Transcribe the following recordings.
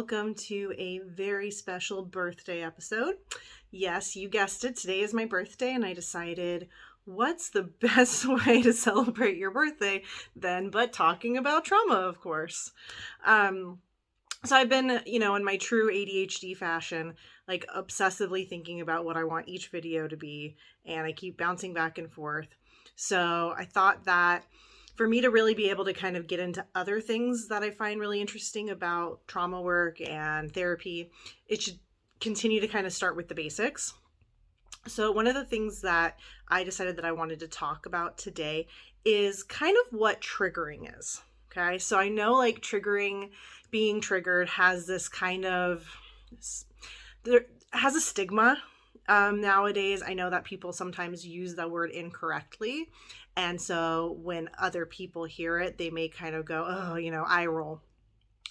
welcome to a very special birthday episode. Yes, you guessed it, today is my birthday, and I decided what's the best way to celebrate your birthday than but talking about trauma, of course. So I've been, in my true ADHD fashion, like obsessively thinking about what I want each video to be, and I keep bouncing back and forth. So I thought that for me to really be able to kind of get into other things that I find really interesting about trauma work and therapy, it should continue to kind of start with the basics. So one of the things that I decided that I wanted to talk about today is kind of what triggering is. Okay, so I know like being triggered has this kind of, there has a stigma. Nowadays, I know that people sometimes use the word incorrectly. And so when other people hear it, they may kind of go, oh, eye roll.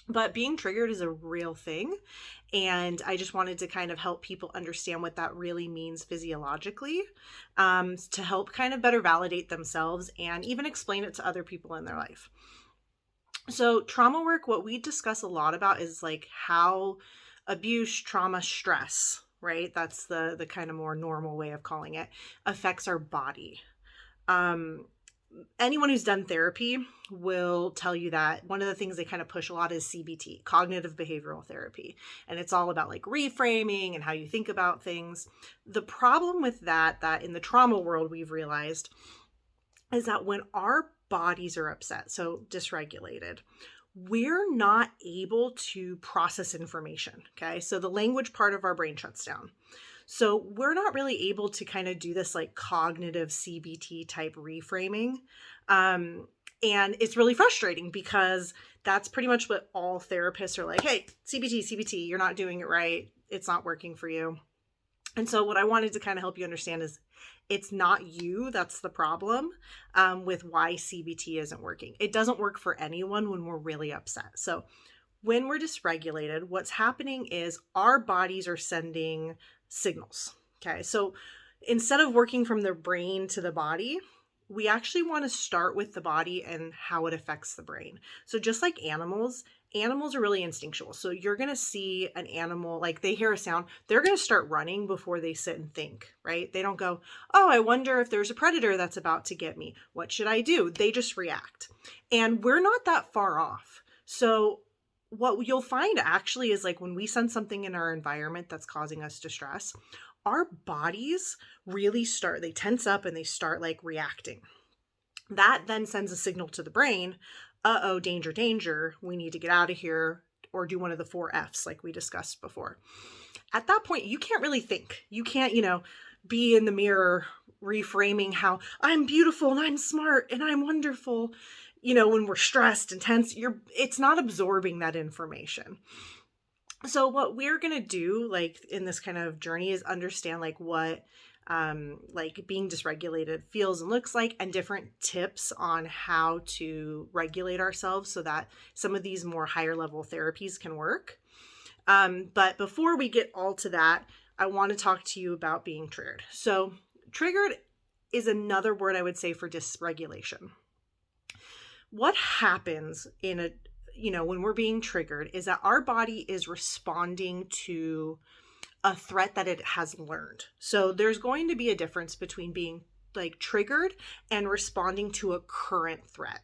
But being triggered is a real thing. And I just wanted to kind of help people understand what that really means physiologically, to help kind of better validate themselves and even explain it to other people in their life. So trauma work, what we discuss a lot about is like how abuse, trauma, stress, right? That's the kind of more normal way of calling it, affects our body. Anyone who's done therapy will tell you that one of the things they kind of push a lot is CBT, cognitive behavioral therapy. And it's all about like reframing and how you think about things. The problem with that in the trauma world we've realized is that when our bodies are upset, so dysregulated, we're not able to process information. Okay. So the language part of our brain shuts down. So we're not really able to kind of do this like cognitive CBT type reframing. And it's really frustrating because that's pretty much what all therapists are like, hey, CBT, you're not doing it right. It's not working for you. And so what I wanted to kind of help you understand is it's not you that's the problem with why CBT isn't working. It doesn't work for anyone when we're really upset. So when we're dysregulated, what's happening is our bodies are sending signals. Okay, so instead of working from the brain to the body, we actually want to start with the body and how it affects the brain. So just like animals are really instinctual. So you're going to see an animal, like they hear a sound, they're going to start running before they sit and think, right? They don't go, oh, I wonder if there's a predator that's about to get me. What should I do? They just react. And we're not that far off. So what you'll find actually is like when we sense something in our environment that's causing us distress, our bodies really they tense up and they start like reacting. That then sends a signal to the brain, uh-oh, danger, danger, we need to get out of here, or do one of the 4 F's like we discussed before. At that point, you can't really think. You can't, be in the mirror reframing how I'm beautiful and I'm smart and I'm wonderful. When we're stressed and tense, it's not absorbing that information. So what we're going to do like in this kind of journey is understand like what like being dysregulated feels and looks like, and different tips on how to regulate ourselves so that some of these more higher level therapies can work. But before we get all to that, I want to talk to you about being triggered. So triggered is another word I would say for dysregulation. What happens when we're being triggered is that our body is responding to a threat that it has learned. So there's going to be a difference between being like triggered and responding to a current threat.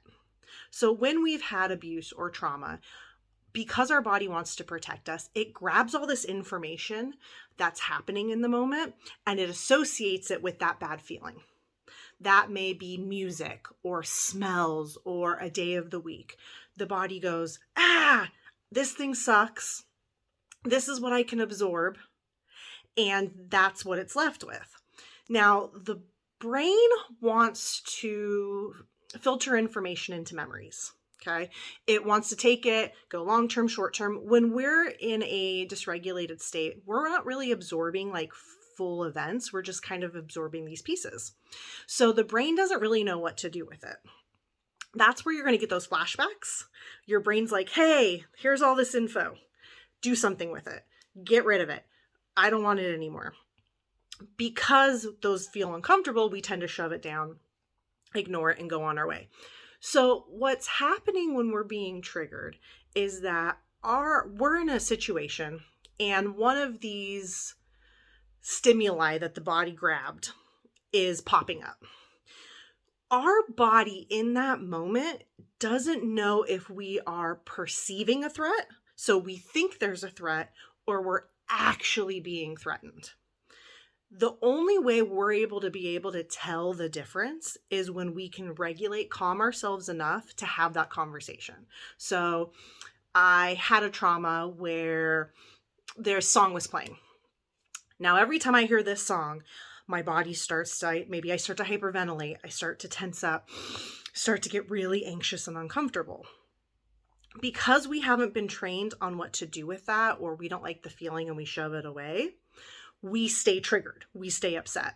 So when we've had abuse or trauma, because our body wants to protect us, it grabs all this information that's happening in the moment and it associates it with that bad feeling. That may be music or smells or a day of the week. The body goes, this thing sucks. This is what I can absorb. And that's what it's left with. Now, the brain wants to filter information into memories. Okay. It wants to take it, go long-term, short-term. When we're in a dysregulated state, we're not really absorbing like full events. We're just kind of absorbing these pieces. So the brain doesn't really know what to do with it. That's where you're going to get those flashbacks. Your brain's like, hey, here's all this info. Do something with it. Get rid of it. I don't want it anymore. Because those feel uncomfortable, we tend to shove it down, ignore it, and go on our way. So what's happening when we're being triggered is that we're in a situation and one of these stimuli that the body grabbed is popping up. Our body in that moment doesn't know if we are perceiving a threat, so we think there's a threat, or we're actually being threatened. The only way we're able to tell the difference is when we can regulate, calm ourselves enough to have that conversation. So I had a trauma where their song was playing. Now, every time I hear this song, my body starts to, maybe I start to hyperventilate, I start to tense up, start to get really anxious and uncomfortable. Because we haven't been trained on what to do with that, or we don't like the feeling and we shove it away, we stay triggered, we stay upset.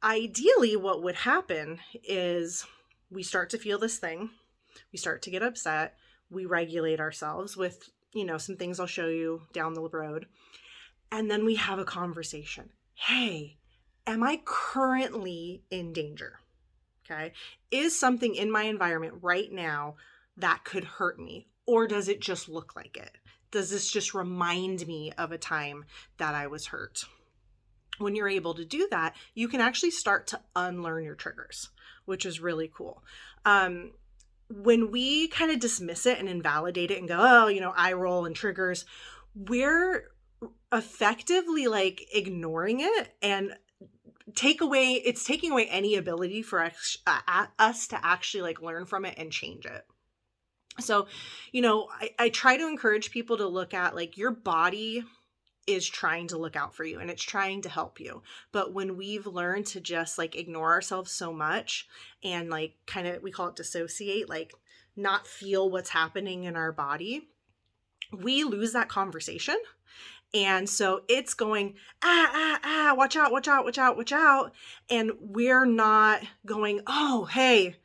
Ideally, what would happen is we start to feel this thing, we start to get upset, we regulate ourselves with, some things I'll show you down the road, and then we have a conversation. Hey, am I currently in danger? Okay. Is something in my environment right now that could hurt me? Or does it just look like it? Does this just remind me of a time that I was hurt? When you're able to do that, you can actually start to unlearn your triggers, which is really cool. When we kind of dismiss it and invalidate it and go, eye roll and triggers, we're effectively like ignoring it and it's taking away any ability for us to actually like learn from it and change it. So, I try to encourage people to look at like your body is trying to look out for you and it's trying to help you. But when we've learned to just like ignore ourselves so much and like kind of, we call it dissociate, like not feel what's happening in our body, we lose that conversation. And so it's going, watch out, watch out, watch out, watch out. And we're not going, oh, hey,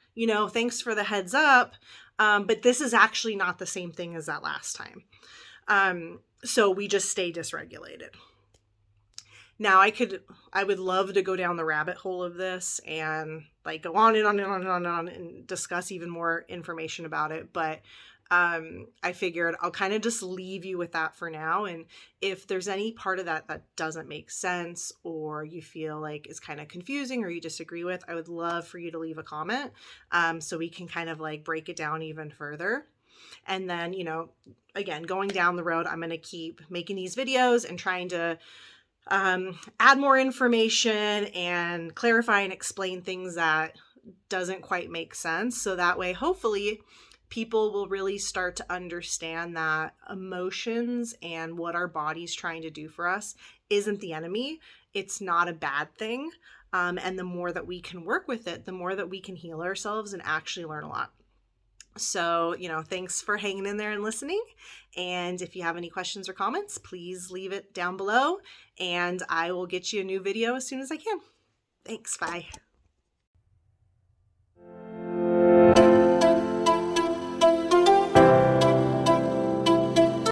thanks for the heads up. But this is actually not the same thing as that last time. So we just stay dysregulated. Now I would love to go down the rabbit hole of this and like go on and on and on and on and on and discuss even more information about it. But I figured I'll kind of just leave you with that for now. And if there's any part of that doesn't make sense or you feel like is kind of confusing or you disagree with, I would love for you to leave a comment so we can kind of like break it down even further. And then, again, going down the road, I'm going to keep making these videos and trying to add more information and clarify and explain things that doesn't quite make sense. So that way, hopefully, people will really start to understand that emotions and what our body's trying to do for us isn't the enemy. It's not a bad thing. And the more that we can work with it, the more that we can heal ourselves and actually learn a lot. So, thanks for hanging in there and listening. And if you have any questions or comments, please leave it down below and I will get you a new video as soon as I can. Thanks. Bye.